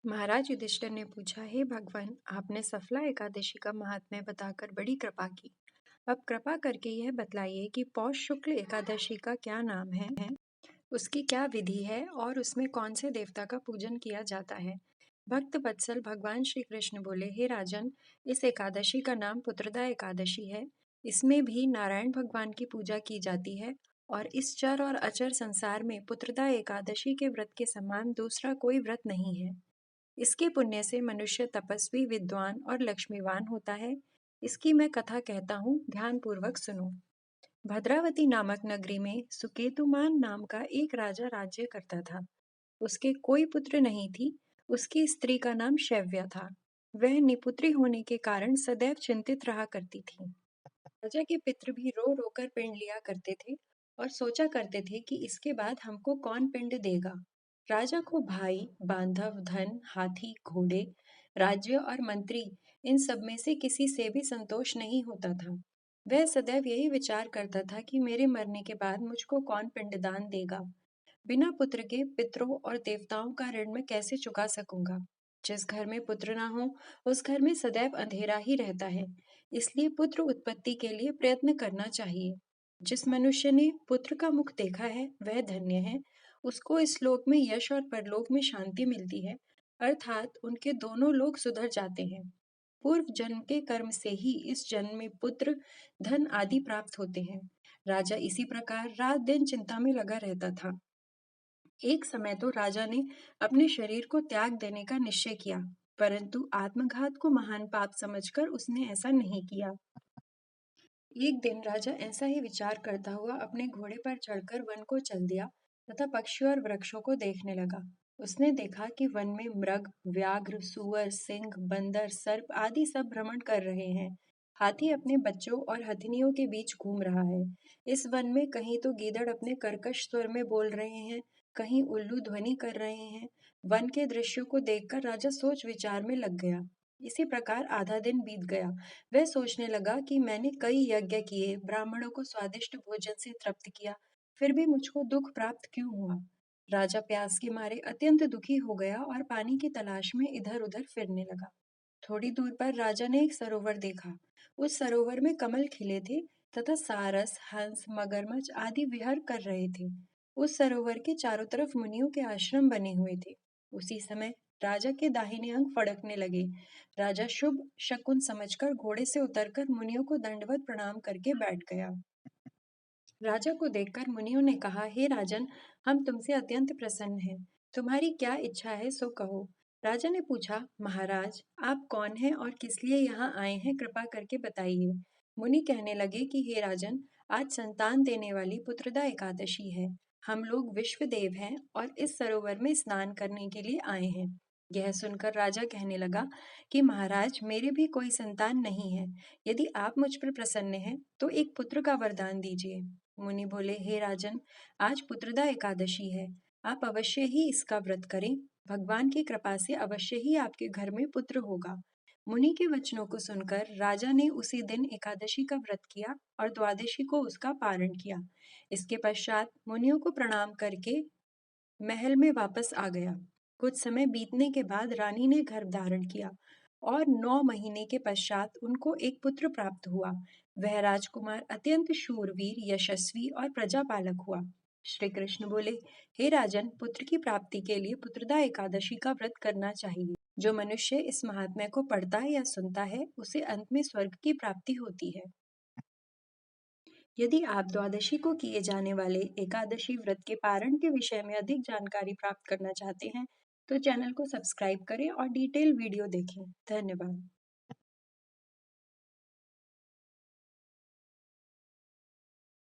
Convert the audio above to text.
महाराज युधिष्ठिर ने पूछा, हे भगवान, आपने सफला एकादशी का महात्म्य बताकर बड़ी कृपा की। अब कृपा करके यह बतलाइए कि पौष शुक्ल एकादशी का क्या नाम है, उसकी क्या विधि है और उसमें कौन से देवता का पूजन किया जाता है। भक्त वत्सल भगवान श्री कृष्ण बोले, हे राजन, इस एकादशी का नाम पुत्रदा एकादशी है। इसमें भी नारायण भगवान की पूजा की जाती है और इस चर और अचर संसार में पुत्रदा एकादशी के व्रत के समान दूसरा कोई व्रत नहीं है। इसके पुण्य से मनुष्य तपस्वी, विद्वान और लक्ष्मीवान होता है। इसकी मैं कथा कहता हूँ, ध्यान पूर्वक सुनो। भद्रावती नामक नगरी में सुकेतुमान नाम का एक राजा राज्य करता था। उसके कोई पुत्र नहीं थी। उसकी स्त्री का नाम शैव्या था। वह निपुत्री होने के कारण सदैव चिंतित रहा करती थी। राजा के पितृ भी रो रो कर पिंड लिया करते थे और सोचा करते थे कि इसके बाद हमको कौन पिंड देगा। राजा को भाई, बांधव, धन, हाथी, घोड़े, राज्य और मंत्री, इन सब में से किसी से भी संतोष नहीं होता था। वह सदैव यही विचार करता था कि मेरे मरने के बाद मुझको कौन पिंडदान देगा। बिना पुत्र के पितरों और देवताओं का ऋण मैं कैसे चुका सकूंगा। जिस घर में पुत्र ना हो, उस घर में सदैव अंधेरा ही रहता है। इसलिए पुत्र उत्पत्ति के लिए प्रयत्न करना चाहिए। जिस मनुष्य ने पुत्र का मुख देखा है वह धन्य है। उसको इस लोक में यश और परलोक में शांति मिलती है, अर्थात उनके दोनों लोक सुधर जाते हैं। पूर्व जन्म के कर्म से ही इस जन्म में पुत्र, धन आदि प्राप्त होते हैं। राजा इसी प्रकार रात दिन चिंता में लगा रहता था। एक समय तो राजा ने अपने शरीर को त्याग देने का निश्चय किया, परंतु आत्मघात को महान पाप समझकर उसने ऐसा नहीं किया। एक दिन राजा ऐसा ही विचार करता हुआ अपने घोड़े पर चढ़कर वन को चल दिया तथा पक्षियों और वृक्षों को देखने लगा। उसने देखा कि वन में मृग, व्याघ्र, सुअर, सिंह, बंदर, सर्प आदि सब भ्रमण कर रहे हैं। हाथी अपने बच्चों और हथिनियों के बीच घूम रहा है। इस वन में कहीं तो गीदड़ अपने कर्कश स्वर में बोल रहे हैं, कहीं उल्लू ध्वनि कर रहे हैं। वन के दृश्यों को देखकर राजा सोच विचार में लग गया। इसी प्रकार आधा दिन बीत गया। वह सोचने लगा कि मैंने कई यज्ञ किए, ब्राह्मणों को स्वादिष्ट भोजन से तृप्त किया, फिर भी मुझको दुख प्राप्त क्यों हुआ। राजा प्यास के मारे अत्यंत दुखी हो गया और पानी की तलाश में इधर उधर फिरने लगा। थोड़ी दूर पर राजा ने एक सरोवर देखा। उस सरोवर में कमल खिले थे तथा सारस, हंस, मगरमच्छ आदि विहर कर रहे थे। उस सरोवर के चारों तरफ मुनियों के आश्रम बने हुए थे। उसी समय राजा के दाहिने अंग फड़कने लगे। राजा शुभ शकुन समझकर घोड़े से उतरकर मुनियों को दंडवत प्रणाम करके बैठ गया। राजा को देखकर मुनियों ने कहा, हे राजन, हम तुमसे अत्यंत प्रसन्न हैं। तुम्हारी क्या इच्छा है सो कहो। राजा ने पूछा, महाराज, आप कौन हैं और किस लिए यहाँ आए हैं, कृपा करके बताइए। मुनि कहने लगे कि हे राजन, आज संतान देने वाली पुत्रदा एकादशी है। हम लोग विश्वदेव हैं और इस सरोवर में स्नान करने के लिए आए हैं। यह सुनकर राजा कहने लगा कि महाराज, मेरे भी कोई संतान नहीं है। यदि आप मुझ पर प्रसन्न हैं तो एक पुत्र का वरदान दीजिए। मुनि बोले, हे राजन, आज पुत्रदा एकादशी है। आप अवश्य ही इसका व्रत करें। भगवान की कृपा से अवश्य ही आपके घर में पुत्र होगा। मुनि के वचनों को सुनकर राजा ने उसी दिन एकादशी का व्रत किया और द्वादशी को उसका पारण किया। इसके पश्चात मुनियों को प्रणाम करके महल में वापस आ गया। कुछ समय बीतने के बाद रानी ने गर्भ धारण किया और 9 महीने के पश्चात उनको एक पुत्र प्राप्त हुआ। वह राजकुमार अत्यंत शूरवीर, यशस्वी और प्रजापालक हुआ। श्री कृष्ण बोले, हे राजन, पुत्र की प्राप्ति के लिए पुत्रदा एकादशी का व्रत करना चाहिए। जो मनुष्य इस महात्म्य को पढ़ता है या सुनता है, उसे अंत में स्वर्ग की प्राप्ति होती है। यदि आप द्वादशी को किए जाने वाले एकादशी व्रत के पारण के विषय में अधिक जानकारी प्राप्त करना चाहते हैं, तो चैनल को सब्सक्राइब करें और डिटेल वीडियो देखें। धन्यवाद।